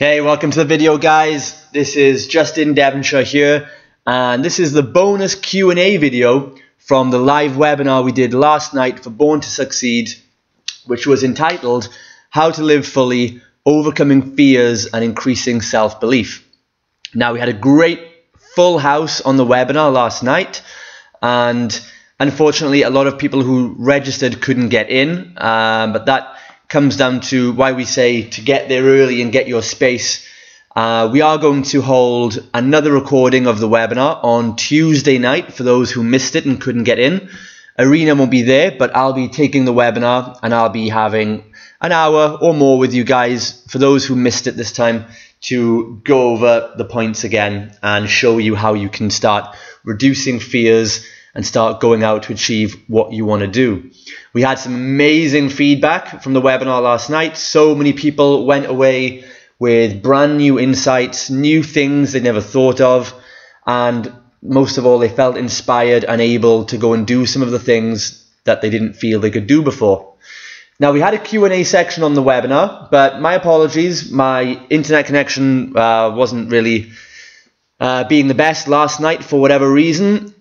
Hey, welcome to the video, guys. This is Justin Devonshire here, and this is the bonus Q&A video from the live webinar we did last night for Born to Succeed, which was entitled How to Live Fully, Overcoming Fears and Increasing Self-Belief. Now, we had a great full house on the webinar last night, and unfortunately a lot of people who registered couldn't get in, but that comes down to why we say to get there early and get your space. We are going to hold another recording of the webinar on Tuesday night for those who missed it and couldn't get in. Arena won't be there, but I'll be taking the webinar and I'll be having an hour or more with you guys for those who missed it this time to go over the points again and show you how you can start reducing fears and start going out to achieve what you want to do. We had some amazing feedback from the webinar last night. So many people went away with brand new insights, new things they never thought of, and most of all, they felt inspired and able to go and do some of the things that they didn't feel they could do before. Now, we had a Q&A section on the webinar, but my apologies, my internet connection wasn't really being the best last night for whatever reason.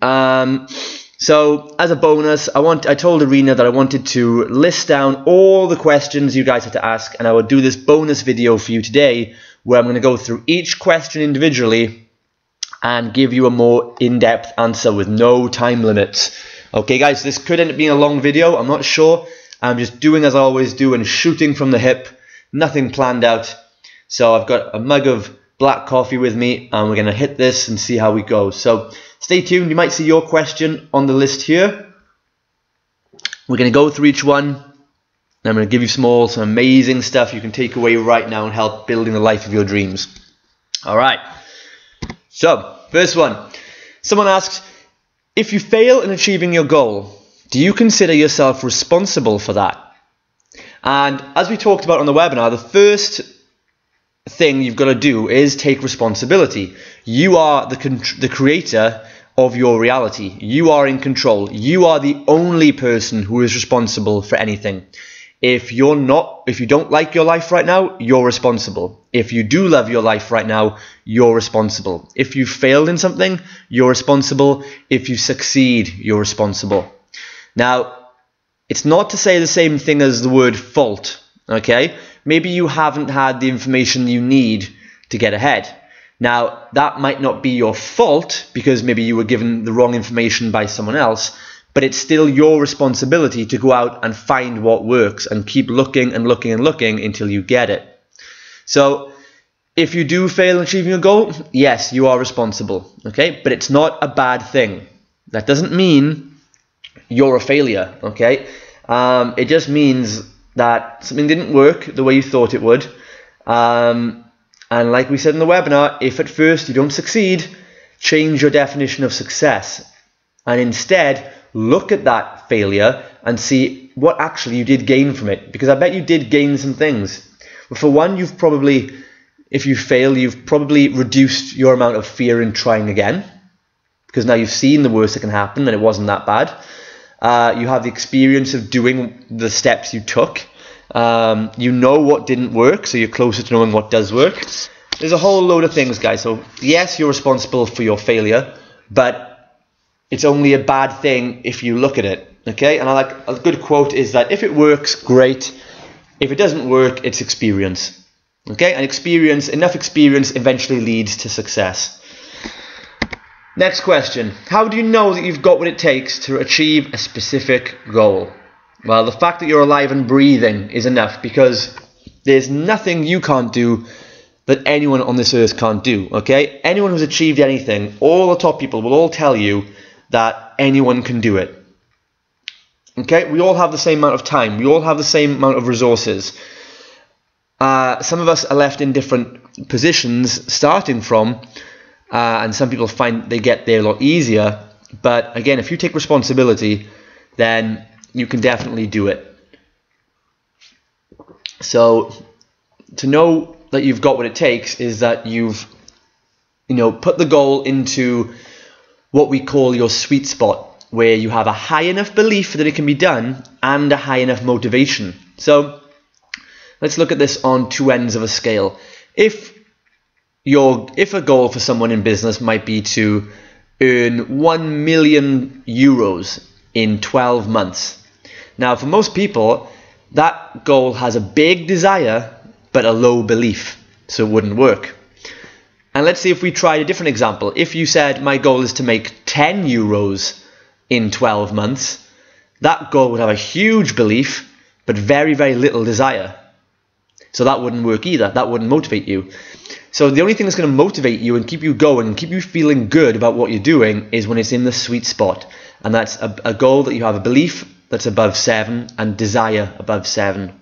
So as a bonus, I told Arena that I wanted to list down all the questions you guys had to ask, and I would do this bonus video for you today where I'm going to go through each question individually and give you a more in-depth answer with no time limits. Okay guys, this could end up being a long video, I'm not sure. I'm just doing as I always do and shooting from the hip, nothing planned out. So I've got a mug of black coffee with me and we're going to hit this and see how we go. So stay tuned, you might see your question on the list here. We're going to go through each one and I'm going to give you some amazing stuff you can take away right now and help building the life of your dreams. Alright, so first one. Someone asks, if you fail in achieving your goal, do you consider yourself responsible for that? And as we talked about on the webinar, the first thing you've got to do is take responsibility. You are the creator of your reality. You are in control. You are the only person who is responsible for anything. If you don't like your life right now, you're responsible. If you do love your life right now, you're responsible. If you failed in something, you're responsible. If you succeed, you're responsible. Now, it's not to say the same thing as the word fault, okay? Maybe you haven't had the information you need to get ahead. Now, that might not be your fault because maybe you were given the wrong information by someone else, but it's still your responsibility to go out and find what works and keep looking and looking and looking until you get it. So, if you do fail in achieving a goal, yes, you are responsible, okay? But it's not a bad thing. That doesn't mean you're a failure, okay? It just means that something didn't work the way you thought it would. And like we said in the webinar, if at first you don't succeed, change your definition of success. And instead, look at that failure and see what actually you did gain from it. Because I bet you did gain some things. But for one, if you fail, you've probably reduced your amount of fear in trying again. Because now you've seen the worst that can happen and it wasn't that bad. You have the experience of doing the steps you took. You know what didn't work, so you're closer to knowing what does work. There's a whole load of things, guys. So yes, you're responsible for your failure, but it's only a bad thing if you look at it. Okay? And a good quote is that if it works, great. If it doesn't work, it's experience. Okay? And enough experience eventually leads to success. Next question. How do you know that you've got what it takes to achieve a specific goal? Well, the fact that you're alive and breathing is enough because there's nothing you can't do that anyone on this earth can't do, okay? Anyone who's achieved anything, all the top people will all tell you that anyone can do it. Okay? We all have the same amount of time. We all have the same amount of resources. Some of us are left in different positions starting from, and some people find they get there a lot easier. But again, if you take responsibility, then you can definitely do it. So to know that you've got what it takes is that you've put the goal into what we call your sweet spot, where you have a high enough belief that it can be done and a high enough motivation. So let's look at this on two ends of a scale. If a goal for someone in business might be to earn 1 million euros in 12 months. Now, for most people, that goal has a big desire but a low belief, so it wouldn't work. And let's see if we tried a different example. If you said my goal is to make 10 euros in 12 months, that goal would have a huge belief but very, very little desire. So that wouldn't work either. That wouldn't motivate you. So the only thing that's going to motivate you and keep you going and keep you feeling good about what you're doing is when it's in the sweet spot. And that's a goal that you have a belief that's above 7 and desire above 7.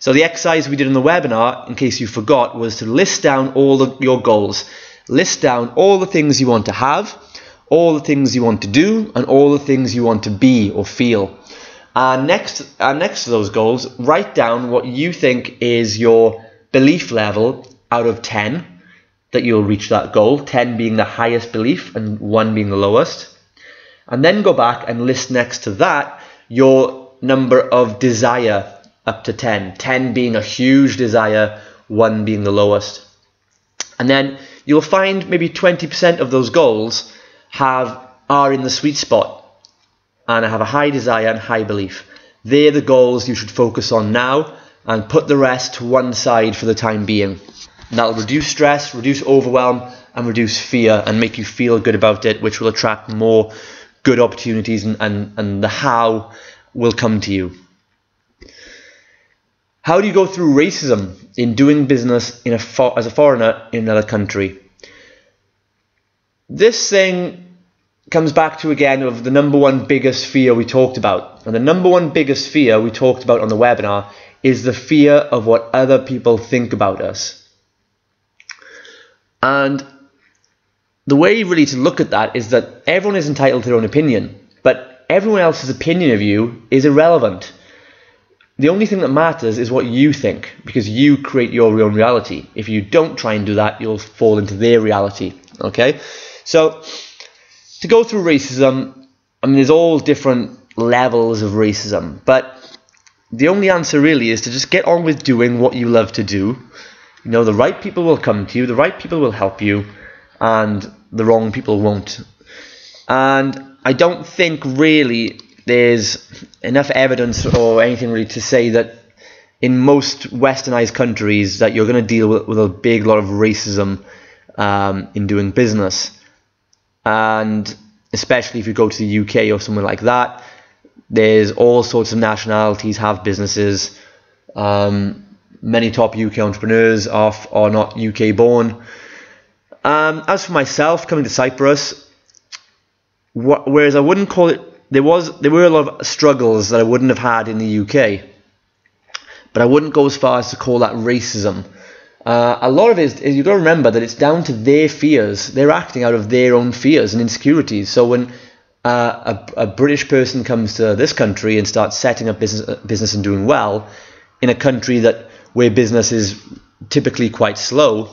So the exercise we did in the webinar, in case you forgot, was to list down all your goals. List down all the things you want to have, all the things you want to do, and all the things you want to be or feel. And next to those goals, write down what you think is your belief level out of 10 that you'll reach that goal, 10 being the highest belief and 1 being the lowest. And then go back and list next to that your number of desire up to 10, 10 being a huge desire, 1 being the lowest. And then you'll find maybe 20% of those goals are in the sweet spot and have a high desire and high belief. They're the goals you should focus on now and put the rest to one side for the time being. That'll reduce stress, reduce overwhelm, and reduce fear and make you feel good about it, which will attract more good opportunities and the how will come to you. How do you go through racism in doing business as a foreigner in another country? This thing comes back to, again, of the number one biggest fear we talked about. And the number one biggest fear we talked about on the webinar is the fear of what other people think about us. And the way really to look at that is that everyone is entitled to their own opinion, but everyone else's opinion of you is irrelevant. The only thing that matters is what you think, because you create your own reality. If you don't try and do that, you'll fall into their reality. Okay? So, to go through racism, I mean, there's all different levels of racism, but the only answer really is to just get on with doing what you love to do. You know, the right people will come to you, the right people will help you, and the wrong people won't. And I don't think really there's enough evidence or anything really to say that in most westernized countries that you're going to deal with a big lot of racism in doing business. And especially if you go to the UK or somewhere like that, there's all sorts of nationalities have businesses. Many top UK entrepreneurs are not UK born. As for myself, coming to Cyprus, whereas I wouldn't call it, there were a lot of struggles that I wouldn't have had in the UK, but I wouldn't go as far as to call that racism. A lot of it is you've got to remember that it's down to their fears. They're acting out of their own fears and insecurities. So when a British person comes to this country and starts setting up business and doing well in a country where business is typically quite slow,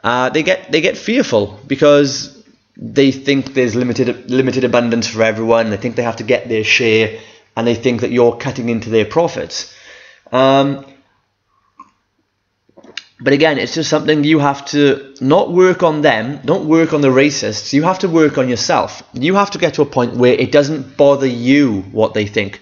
they get fearful because they think there's limited abundance for everyone. They think they have to get their share, and they think that you're cutting into their profits. But again, it's just something you have to not work on them, don't work on the racists. You have to work on yourself. You have to get to a point where it doesn't bother you what they think,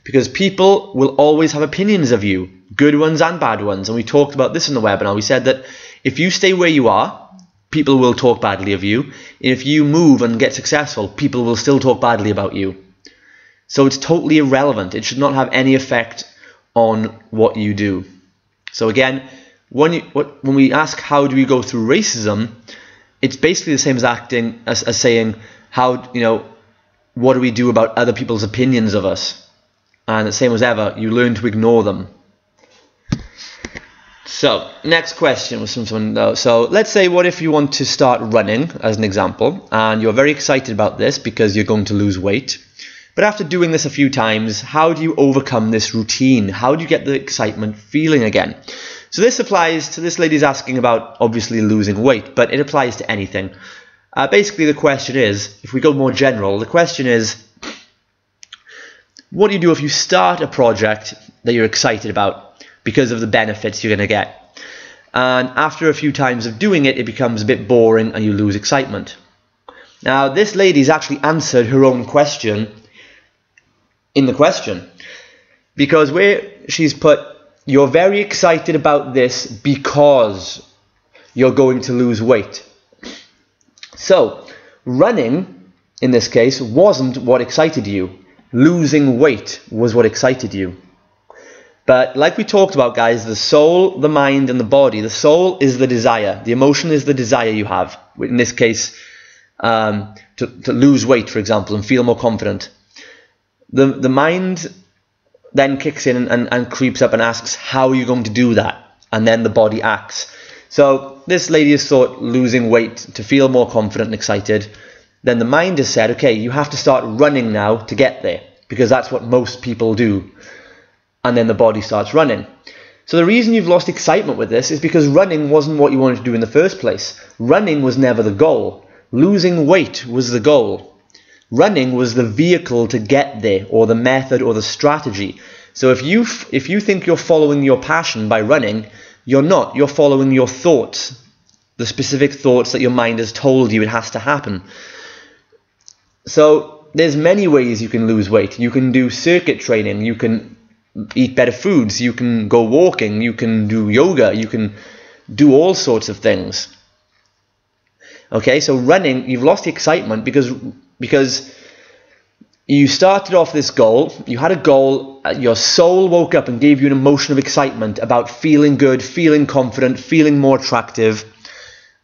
because people will always have opinions of you, good ones and bad ones. And we talked about this in the webinar. We said that if you stay where you are, people will talk badly of you. If you move and get successful, people will still talk badly about you. So it's totally irrelevant. It should not have any effect on what you do. So again, when we ask how do we go through racism, it's basically the same as saying what do we do about other people's opinions of us? And the same as ever, you learn to ignore them. So, next question was from someone else. So, let's say, what if you want to start running, as an example, and you're very excited about this because you're going to lose weight. But after doing this a few times, how do you overcome this routine? How do you get the excitement feeling again? So this applies to this lady's asking about, obviously, losing weight, but it applies to anything. Basically, the question is, if we go more general, the question is, what do you do if you start a project that you're excited about because of the benefits you're going to get? and after a few times of doing it, it becomes a bit boring and you lose excitement. Now, this lady's actually answered her own question in the question, because where she's put, you're very excited about this because you're going to lose weight. So, running, in this case, wasn't what excited you. Losing weight was what excited you. But like we talked about, guys, the soul, the mind, and the body. The soul is the desire. The emotion is the desire you have. In this case, to lose weight, for example, and feel more confident. The mind then kicks in and creeps up and asks, how are you going to do that? And then the body acts. So this lady has thought losing weight to feel more confident and excited. Then the mind has said, okay, you have to start running now to get there, because that's what most people do. And then the body starts running. So the reason you've lost excitement with this is because running wasn't what you wanted to do in the first place. Running was never the goal. Losing weight was the goal. Running was the vehicle to get there, or the method, or the strategy. So if you think you're following your passion by running, you're not. You're following your thoughts, the specific thoughts that your mind has told you it has to happen. So there's many ways you can lose weight. You can do circuit training. You can eat better foods. You can go walking. You can do yoga. You can do all sorts of things. Okay, so running, you've lost the excitement because you started off this goal, you had a goal, your soul woke up and gave you an emotion of excitement about feeling good, feeling confident, feeling more attractive.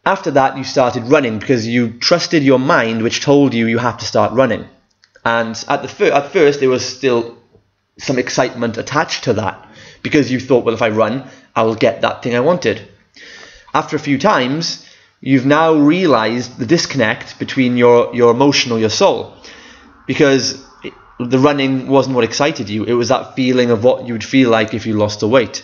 After that, you started running because you trusted your mind, which told you have to start running. And at first, there was still some excitement attached to that, because you thought, well, if I run, I will get that thing I wanted. After a few times, you've now realized the disconnect between your emotion or your soul, because the running wasn't what excited you. It was that feeling of what you would feel like if you lost the weight.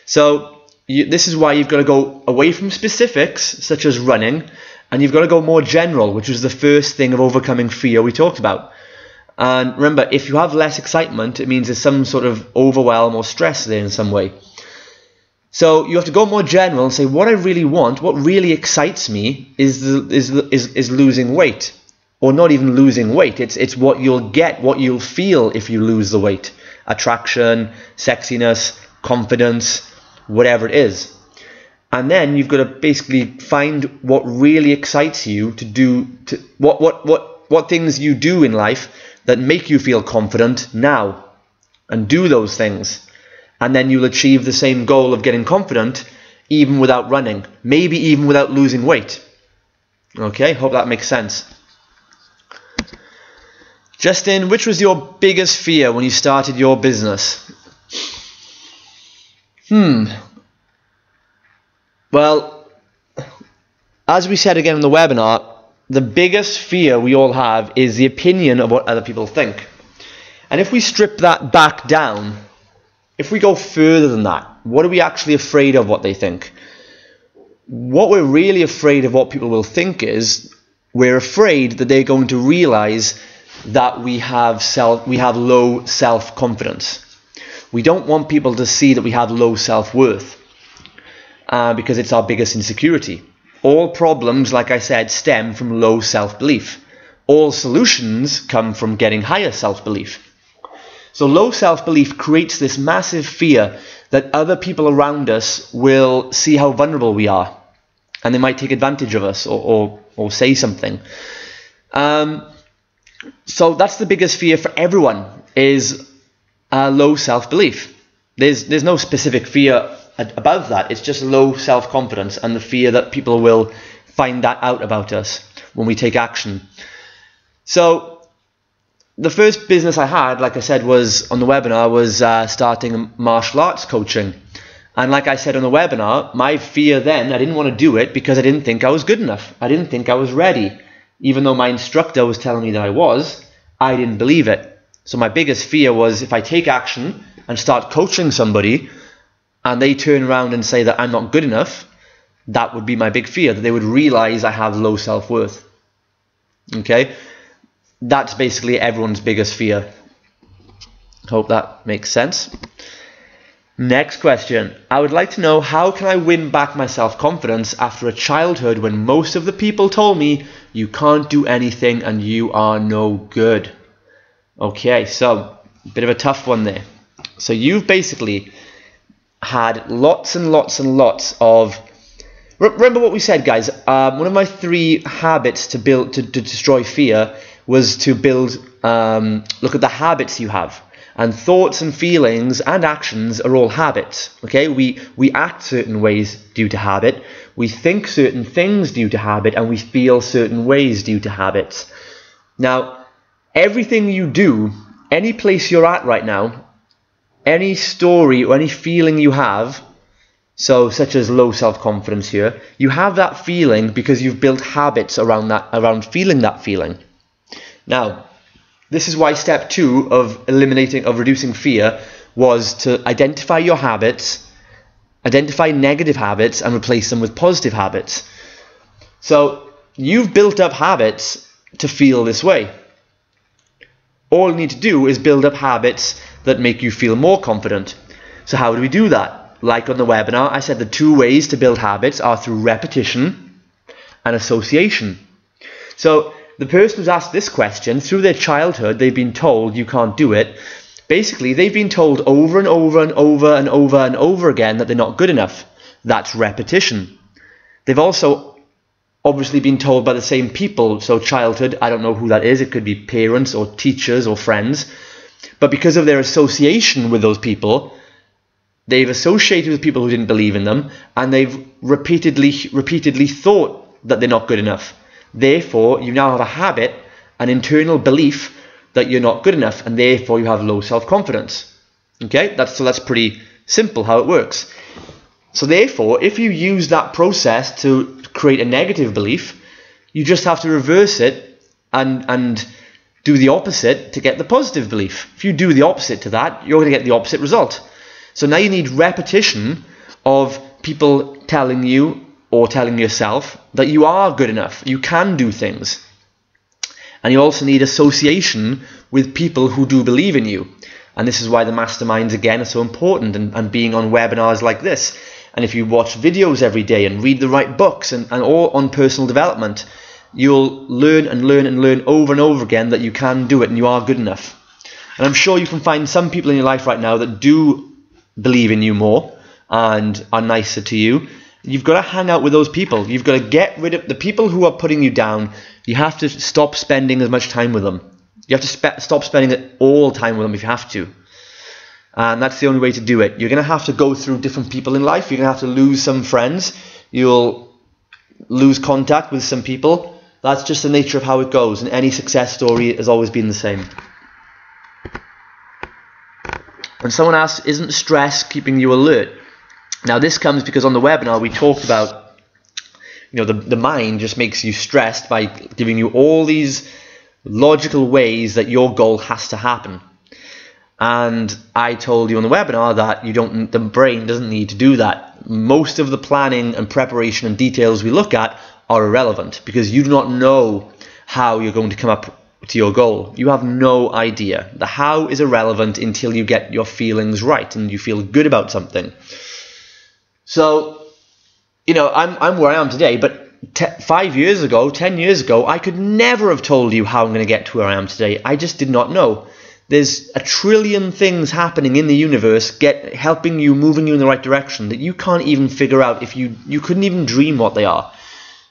So this is why you've got to go away from specifics such as running, and you've got to go more general, which was the first thing of overcoming fear we talked about. And remember, if you have less excitement, it means there's some sort of overwhelm or stress there in some way. So you have to go more general and say, what I really want, what really excites me is losing weight. Or not even losing weight. It's what you'll get, what you'll feel if you lose the weight. Attraction, sexiness, confidence, whatever it is. And then you've got to basically find what really excites you to do, what things you do in life that make you feel confident now. And do those things. And then you'll achieve the same goal of getting confident even without running. Maybe even without losing weight. Okay, hope that makes sense. Justin, which was your biggest fear when you started your business? Well, as we said again in the webinar, the biggest fear we all have is the opinion of what other people think. And if we strip that back down, if we go further than that, what are we actually afraid of what they think? What we're really afraid of what people will think is, we're afraid that they're going to realize that we have low self-confidence. We don't want people to see that we have low self-worth, because it's our biggest insecurity. All problems, like I said, stem from low self-belief. All solutions come from getting higher self-belief. So low self-belief creates this massive fear that other people around us will see how vulnerable we are, and they might take advantage of us or say something. So that's the biggest fear for everyone, is low self-belief. There's no specific fear above that. It's just low self-confidence and the fear that people will find that out about us when we take action. So the first business I had, like I said, was on the webinar, was starting martial arts coaching. And like I said on the webinar, my fear then, I didn't want to do it because I didn't think I was good enough. I didn't think I was ready. Even though my instructor was telling me that I didn't believe it. So my biggest fear was, if I take action and start coaching somebody and they turn around and say that I'm not good enough, that would be my big fear, that they would realize I have low self-worth. Okay? That's basically everyone's biggest fear. Hope that makes sense. Next question. I would like to know, how can I win back my self-confidence after a childhood when most of the people told me you can't do anything and you are no good? Okay, so a bit of a tough one there. So you've basically had lots and lots and lots of... Remember what we said, guys. One of my 3 habits to destroy fear was to build... look at the habits you have. And thoughts and feelings and actions are all habits. Okay, we act certain ways due to habit. We think certain things due to habit, and we feel certain ways due to habits. Now, everything you do, any place you're at right now, any story or any feeling you have, so such as low self-confidence here, you have that feeling because you've built habits around feeling that feeling. Now, this is why step 2 of reducing fear was to identify your habits, identify negative habits, and replace them with positive habits. So you've built up habits to feel this way. All you need to do is build up habits that make you feel more confident. So how do we do that? Like on the webinar, I said the 2 ways to build habits are through repetition and association. So the person who's asked this question, through their childhood, they've been told you can't do it. Basically, they've been told over and over and over and over and over again that they're not good enough. That's repetition. They've also obviously been told by the same people. So childhood, I don't know who that is. It could be parents or teachers or friends. But because of their association with those people, they've associated with people who didn't believe in them, and they've repeatedly thought that they're not good enough. Therefore, you now have a habit, an internal belief that you're not good enough, and therefore you have low self-confidence. Okay, that's pretty simple how it works. So therefore, if you use that process to create a negative belief, you just have to reverse it and do the opposite to get the positive belief. If you do the opposite to that, you're going to get the opposite result. So now you need repetition of people telling you or telling yourself that you are good enough, you can do things. And you also need association with people who do believe in you. And this is why the masterminds, again, are so important, and being on webinars like this. And if you watch videos every day and read the right books and all on personal development, you'll learn and learn and learn over and over again that you can do it and you are good enough. And I'm sure you can find some people in your life right now that do believe in you more and are nicer to you. You've got to hang out with those people. You've got to get rid of the people who are putting you down. You have to stop spending as much time with them. You have to stop spending all time with them if you have to. And that's the only way to do it. You're going to have to go through different people in life. You're going to have to lose some friends. You'll lose contact with some people. That's just the nature of how it goes. And any success story has always been the same. When someone asks, isn't stress keeping you alert? Now this comes because on the webinar we talked about, the mind just makes you stressed by giving you all these logical ways that your goal has to happen. And I told you on the webinar that the brain doesn't need to do that. Most of the planning and preparation and details we look at are irrelevant because you do not know how you're going to come up to your goal. You have no idea. The how is irrelevant until you get your feelings right and you feel good about something. So, I'm where I am today, but 5 years ago, 10 years ago, I could never have told you how I'm going to get to where I am today. I just did not know. There's a trillion things happening in the universe helping you, moving you in the right direction that you can't even figure out if you couldn't even dream what they are.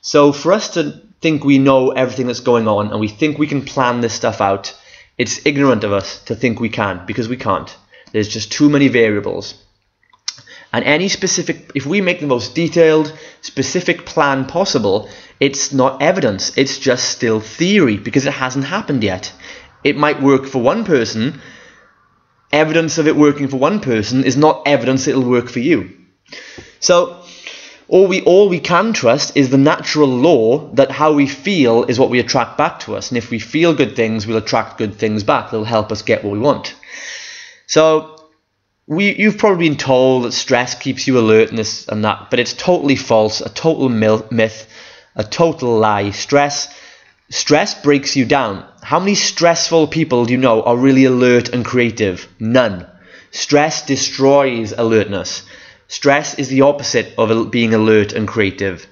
So for us to think we know everything that's going on and we think we can plan this stuff out, it's ignorant of us to think we can, because we can't. There's just too many variables. And if we make the most detailed, specific plan possible, it's not evidence, it's just still theory, because it hasn't happened yet. It might work for one person. Evidence of it working for one person is not evidence it'll work for you. So all we can trust is the natural law that how we feel is what we attract back to us. And if we feel good things, we'll attract good things back. They'll help us get what we want. So you've probably been told that stress keeps you alert and this and that, but it's totally false, a total myth, a total lie. Stress breaks you down. How many stressful people do you know are really alert and creative? None. Stress destroys alertness. Stress is the opposite of being alert and creative.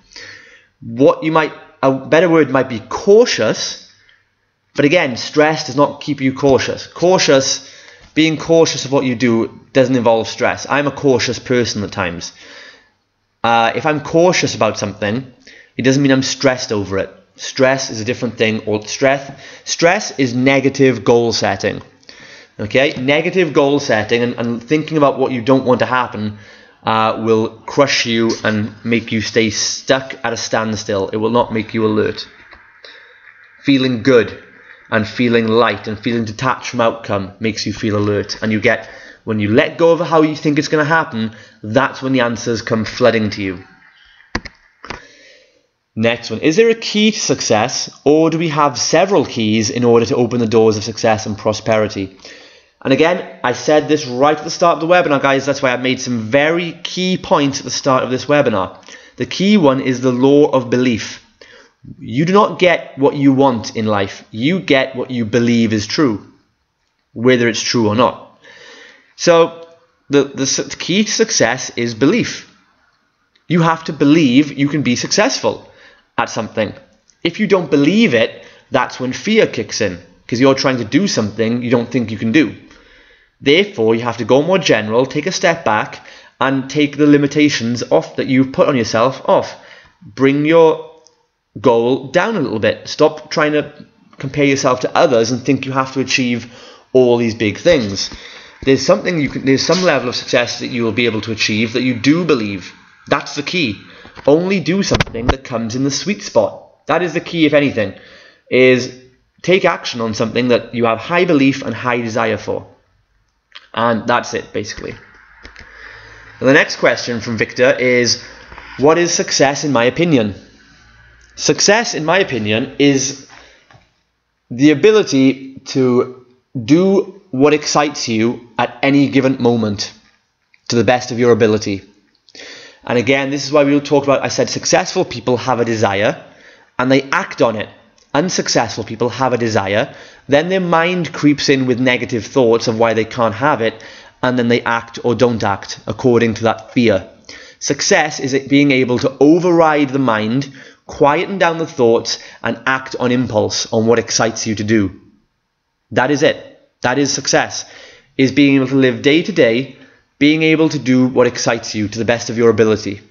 A better word might be cautious, but again, stress does not keep you cautious. Being cautious of what you do doesn't involve stress. I'm a cautious person at times. If I'm cautious about something, it doesn't mean I'm stressed over it. Stress is a different thing. Or stress is negative goal setting. Okay, negative goal setting and thinking about what you don't want to happen will crush you and make you stay stuck at a standstill. It will not make you alert. Feeling good and feeling light and feeling detached from outcome makes you feel alert. And when you let go of how you think it's going to happen, that's when the answers come flooding to you. Next one. Is there a key to success, or do we have several keys in order to open the doors of success and prosperity? And again, I said this right at the start of the webinar, guys. That's why I made some very key points at the start of this webinar. The key one is the law of belief. You do not get what you want in life. You get what you believe is true, whether it's true or not. So the key to success is belief. You have to believe you can be successful at something. If you don't believe it, that's when fear kicks in, because you're trying to do something you don't think you can do. Therefore, you have to go more general, take a step back, and take the limitations off that you've put on yourself off. Bring your goal down a little bit. Stop trying to compare yourself to others and think you have to achieve all these big things. There's some level of success that you will be able to achieve that you do believe. That's the key. Only do something that comes in the sweet spot. That is the key, if anything, is take action on something that you have high belief and high desire for. And that's it, basically. And the next question from Victor is, what is success in my opinion? Success, in my opinion, is the ability to do what excites you at any given moment to the best of your ability. And again, this is why we will talk about, I said successful people have a desire and they act on it. Unsuccessful people have a desire, then their mind creeps in with negative thoughts of why they can't have it, and then they act or don't act according to that fear. Success is being able to override the mind, quieten down the thoughts, and act on impulse on what excites you to do. That is it. That is success, is being able to live day to day, being able to do what excites you to the best of your ability.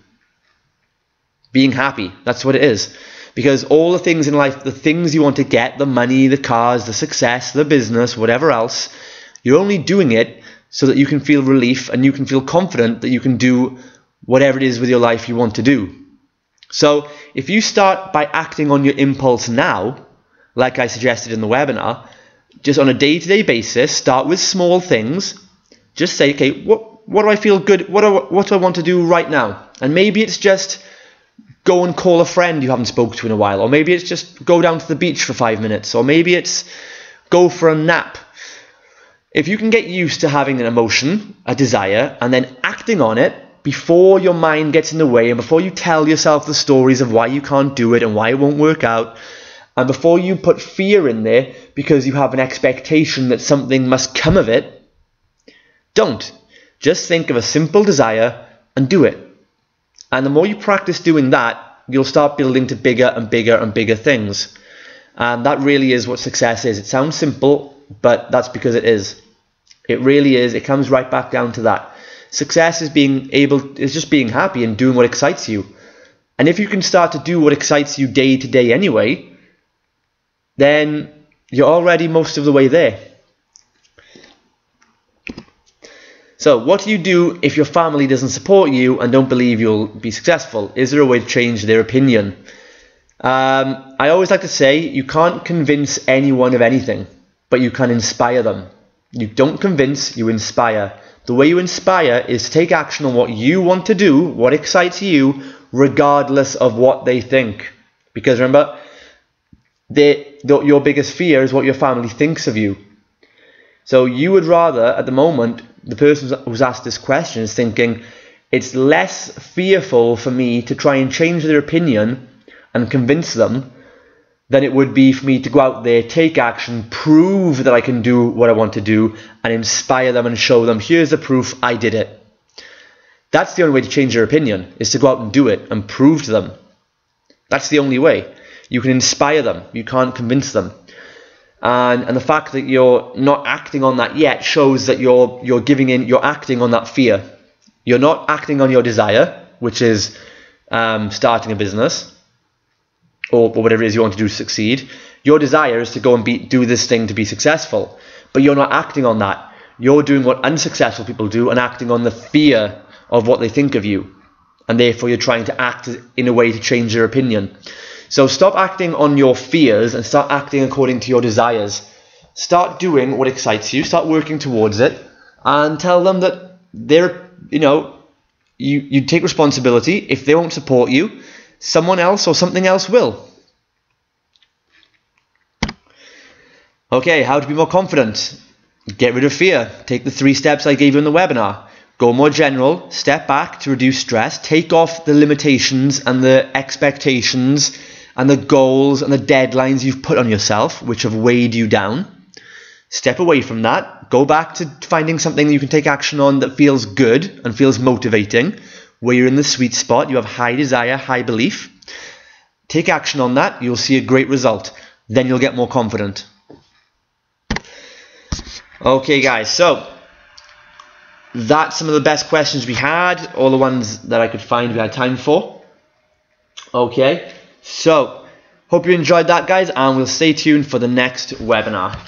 Being happy, that's what it is. Because all the things in life, the things you want to get, the money, the cars, the success, the business, whatever else, you're only doing it so that you can feel relief and you can feel confident that you can do whatever it is with your life you want to do. So if you start by acting on your impulse now, like I suggested in the webinar, just on a day-to-day basis, start with small things. Just say, okay, what do I feel good? What do I want to do right now? And maybe it's just go and call a friend you haven't spoke to in a while, or maybe it's just go down to the beach for 5 minutes, or maybe it's go for a nap. If you can get used to having an emotion, a desire, and then acting on it before your mind gets in the way, and before you tell yourself the stories of why you can't do it and why it won't work out, and before you put fear in there because you have an expectation that something must come of it, don't. Just think of a simple desire and do it. And the more you practice doing that, you'll start building to bigger and bigger and bigger things. And that really is what success is. It sounds simple, but that's because it is. It really is. It comes right back down to that. Success is just being happy and doing what excites you. And if you can start to do what excites you day to day anyway, then you're already most of the way there. So what do you do if your family doesn't support you and don't believe you'll be successful? Is there a way to change their opinion? I always like to say you can't convince anyone of anything, but you can inspire them. You don't convince, you inspire. The way you inspire is to take action on what you want to do, what excites you, regardless of what they think. Because remember, your biggest fear is what your family thinks of you. So you would rather, at the moment, the person who's asked this question is thinking, it's less fearful for me to try and change their opinion and convince them than it would be for me to go out there, take action, prove that I can do what I want to do, and inspire them and show them, here's the proof, I did it. That's the only way to change your opinion, is to go out and do it and prove to them. That's the only way. You can inspire them, you can't convince them. And the fact that you're not acting on that yet shows that you're acting on that fear. You're not acting on your desire, which is starting a business, or whatever it is you want to do to succeed. Your desire is to go and do this thing to be successful, but you're not acting on that. You're doing what unsuccessful people do and acting on the fear of what they think of you, and therefore you're trying to act in a way to change your opinion. So stop acting on your fears and start acting according to your desires. Start doing what excites you, start working towards it, and tell them that you take responsibility. If they won't support you, someone else or something else will. Okay, how to be more confident? Get rid of fear. Take the 3 steps I gave you in the webinar. Go more general, step back to reduce stress, take off the limitations and the expectations and the goals and the deadlines you've put on yourself, which have weighed you down. Step away from that. Go back to finding something that you can take action on that feels good and feels motivating, where you're in the sweet spot, you have high desire, high belief. Take action on that, you'll see a great result. Then you'll get more confident. Okay guys, so that's some of the best questions we had, all the ones that I could find we had time for. Okay, so hope you enjoyed that guys, and we'll stay tuned for the next webinar.